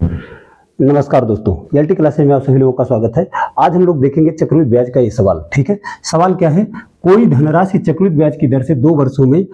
नमस्कार दोस्तों, LT classes में आप सभी लोगों का स्वागत है। आज हम लोग देखेंगे चक्रवृद्धि ब्याज का ये सवाल। ठीक है, सवाल क्या है? कोई धनराशि चक्रवृद्धि ब्याज की दर से 2 वर्षों में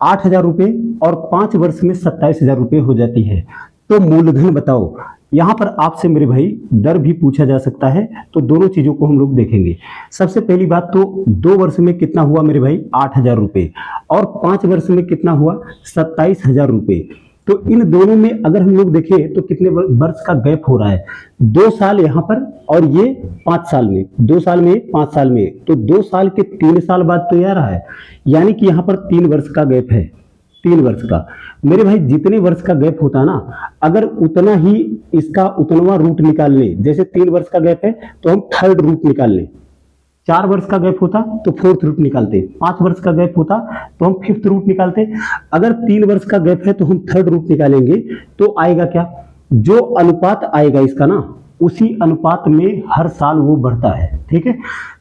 8,000 रुपये और 5 वर्ष में 27,000 रुपये हो जाती है, तो मूलधन बताओ। यहाँ पर आपसे मेरे भाई दर भी पूछा जा सकता है, तो दोनों चीजों को हम लोग देखेंगे। सबसे पहली बात तो 2 वर्ष में कितना हुआ मेरे भाई? 8,000 रुपये, और 5 वर्ष में कितना हुआ? 27,000 रुपये। तो इन दोनों में अगर हम लोग देखें तो कितने वर्ष का गैप हो रहा है? 2 साल यहाँ पर, और ये 5 साल में, 2 साल में 5 साल में, तो 2 साल के 3 साल बाद तो यह रहा है, यानी कि यहाँ पर 3 वर्ष का गैप है। 3 वर्ष का मेरे भाई, जितने वर्ष का गैप होता ना, अगर उतना ही इसका उतनवा रूट निकाल ले, जैसे 3 वर्ष का गैप है तो हम थर्ड रूट निकाल लें। 4 वर्ष का गैप होता तो फोर्थ रूट निकालते, 5 वर्ष का गैप होता तो हम फिफ्थ रूट निकालते, अगर 3 वर्ष का गैप है तो हम थर्ड रूट निकालेंगे। तो आएगा क्या? जो अनुपात आएगा इसका ना, उसी अनुपात में हर साल वो बढ़ता है। ठीक है,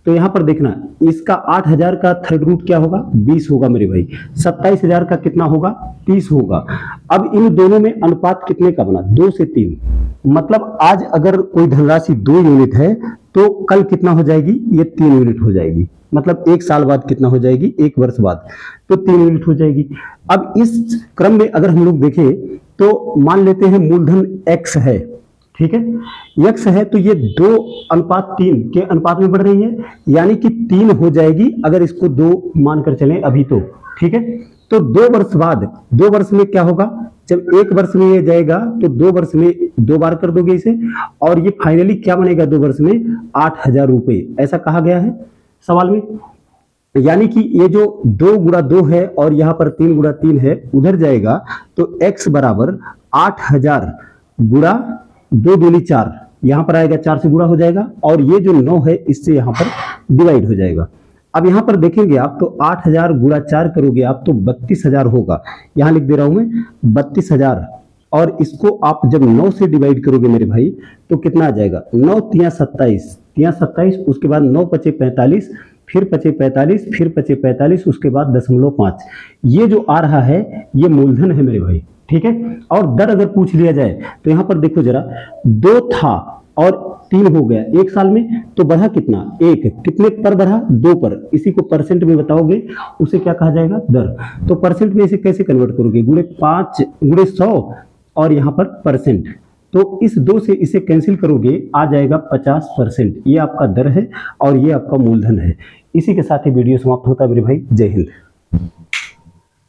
तो यहां पर देखना, इसका 8,000 का थर्ड रूट क्या होगा? 20 होगा मेरे भाई। 27,000 का कितना होगा? 30 होगा। अब इन दोनों में अनुपात कितने का बना? 2 से 3। मतलब आज अगर कोई धनराशि 2 यूनिट है तो कल कितना हो जाएगी? ये 3 यूनिट हो जाएगी। मतलब 1 साल बाद कितना हो जाएगी? 1 वर्ष बाद तो 3 यूनिट हो जाएगी। अब इस क्रम में अगर हम लोग देखें तो मान लेते हैं मूलधन x है। ठीक है, x है, तो ये 2:3 के अनुपात में बढ़ रही है, यानी कि 3 हो जाएगी अगर इसको 2 मानकर चलें अभी तो। ठीक है, तो 2 वर्ष बाद, 2 वर्ष में क्या होगा? जब 1 वर्ष में ये जाएगा तो 2 वर्ष में 2 बार कर दोगे इसे, और ये फाइनली क्या बनेगा? 2 वर्ष में 8,000 रुपये, ऐसा कहा गया है सवाल में। यानी कि ये जो 2 गुणा 2 है और यहाँ पर 3 गुणा 3 है, उधर जाएगा तो x बराबर 8,000 गुणा 2 दूनी 4, यहाँ पर आएगा 4 से गुणा हो जाएगा, और ये जो 9 है इससे यहाँ पर डिवाइड हो जाएगा। अब यहाँ पर देखेंगे आप तो 8,000 गुणा 4 करोगे आप तो 32,000 होगा। यहाँ लिख दे रहा हूं मैं 32,000, और इसको आप जब 9 से डिवाइड करोगे मेरे भाई तो कितना आ जाएगा? 9 तिया 27, तिया 27, उसके बाद 9 पचे 45, फिर पचे 45, फिर पचे 45, उसके बाद 0.5। ये जो आ रहा है ये मूलधन है मेरे भाई। ठीक है, और दर अगर पूछ लिया जाए तो यहाँ पर देखो जरा, 2 था और 3 हो गया 1 साल में, तो बढ़ा कितना? 1। कितने पर बढ़ा? 2 पर। इसी को परसेंट में बताओगे, उसे क्या कहा जाएगा? दर। तो परसेंट में इसे कैसे कन्वर्ट करोगे? गुणे 5 गुणे 100 और यहाँ पर परसेंट, तो इस 2 से इसे कैंसिल करोगे, आ जाएगा 50%। ये आपका दर है और ये आपका मूलधन है। इसी के साथ ही वीडियो समाप्त होता है मेरे भाई। जय हिंद।